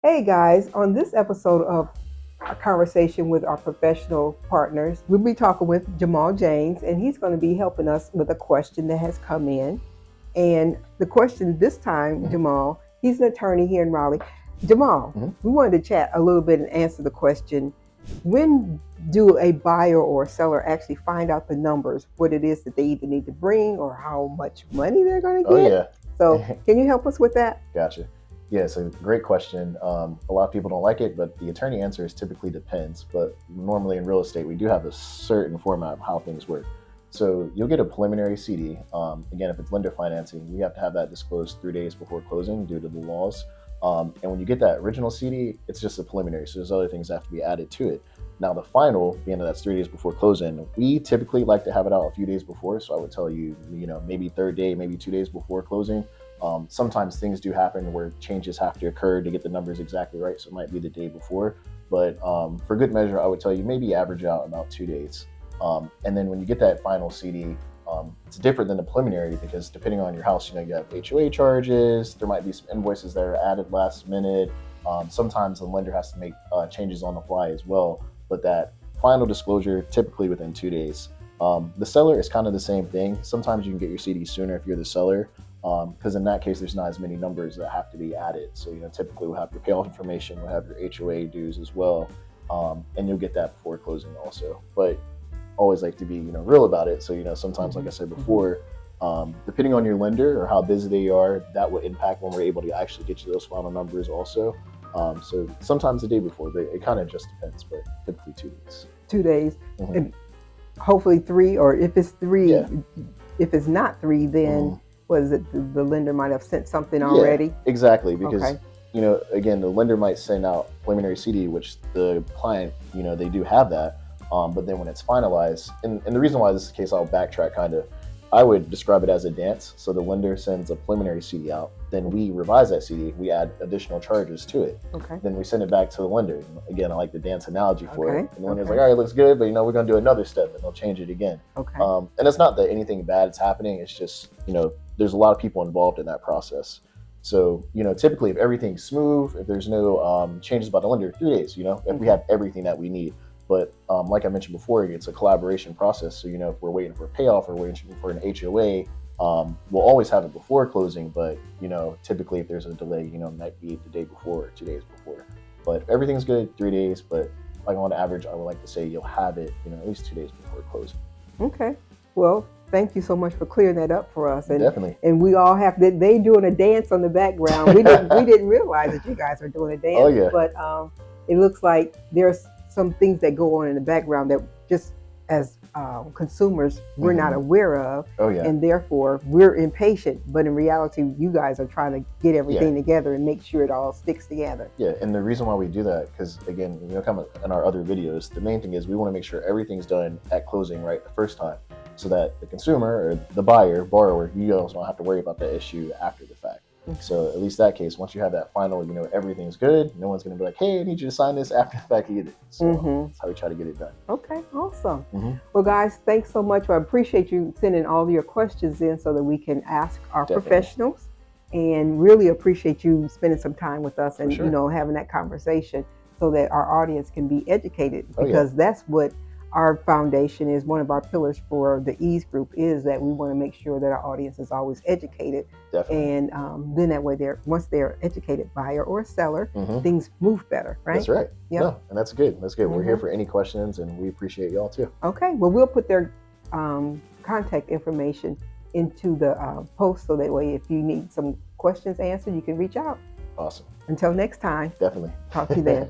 Hey guys, on this episode of our conversation with our professional partners, we'll be talking with Jamaal Jaynes, and he's going to be helping us with a question that has come in. And the question this time, Jamaal, he's an attorney here in Raleigh. Jamaal, we wanted to chat a little bit and answer the question, when do a buyer or a seller actually find out the numbers, what it is that they either need to bring or how much money they're going to get? Oh, yeah. So can you help us with that? Gotcha. Yeah, so great question. A lot of people don't like it, but the attorney answer is typically depends. But normally in real estate, we do have a certain format of how things work. So you'll get a preliminary CD. Again, if it's lender financing, we have to have that disclosed 3 days before closing due to the laws. And when you get that original CD, it's just a preliminary. So there's other things that have to be added to it. Now the final, being that that's 3 days before closing, we typically like to have it out a few days before. So I would tell you, maybe third day, maybe 2 days before closing. Sometimes things do happen where changes have to occur to get the numbers exactly right. So it might be the day before, but for good measure, I would tell you maybe average out about 2 days. And then when you get that final CD, it's different than the preliminary because depending on your house, you have HOA charges. There might be some invoices that are added last minute. Sometimes the lender has to make changes on the fly as well. But that final disclosure, typically within 2 days. The seller is kind of the same thing. Sometimes you can get your CD sooner if you're the seller. Because in that case, there's not as many numbers that have to be added. So, typically we'll have your payoff information, we'll have your HOA dues as well, and you'll get that before closing also. But always like to be, real about it. So, sometimes, like I said before, depending on your lender or how busy they are, that would impact when we're able to actually get you those final numbers also. So sometimes the day before, but it kind of just depends, but typically 2 days. 2 days, and hopefully 3, or if it's 3, if it's not 3, then what is it? The lender might have sent something already. Yeah, exactly, because again, the lender might send out preliminary CD, which the client, they do have that, but then when it's finalized, and the reason why this is the case, I'll backtrack kind of. I would describe it as a dance. So the lender sends a preliminary CD out, then we revise that CD, we add additional charges to it. Okay. Then we send it back to the lender. Again, I like the dance analogy for it. And the lender's like, all right, it looks good, but we're gonna do another step, and they'll change it again. Okay. And it's not that anything bad is happening. It's just, there's a lot of people involved in that process. So, typically if everything's smooth, if there's no changes by the lender, 3 days, if we have everything that we need. But like I mentioned before, it's a collaboration process. So, if we're waiting for a payoff or waiting for an HOA, we'll always have it before closing. But, typically if there's a delay, it might be the day before or 2 days before. But if everything's good, 3 days. But like on average, I would like to say you'll have it, at least 2 days before closing. Okay. Well, thank you so much for clearing that up for us. And, definitely. And we all have they doing a dance on the background. We didn't realize that you guys are doing a dance. Oh, yeah. But it looks like there's some things that go on in the background that just as consumers we're not aware of. Oh, yeah. And therefore we're impatient. But in reality, you guys are trying to get everything together and make sure it all sticks together. Yeah, and the reason why we do that, because again, come in our other videos, the main thing is we want to make sure everything's done at closing right the first time, so that the consumer or the borrower, you guys don't have to worry about that issue after the fact. So at least that case, once you have that final, everything's good, no one's going to be like, hey, I need you to sign this after the fact either. So that's how we try to get it done. Okay, awesome. Well, guys, thanks so much. I appreciate you sending all your questions in so that we can ask our professionals, and really appreciate you spending some time with us and, having that conversation so that our audience can be educated, because that's what our foundation is. One of our pillars for the Ease Group is that we want to make sure that our audience is always educated. Definitely. And then that way, once they're educated, buyer or seller, things move better, right? That's right. Yep. No, and that's good. That's good. We're here for any questions, and we appreciate y'all too. Okay. Well, we'll put their contact information into the post, so that way, if you need some questions answered, you can reach out. Awesome. Until next time. Definitely. Talk to you then.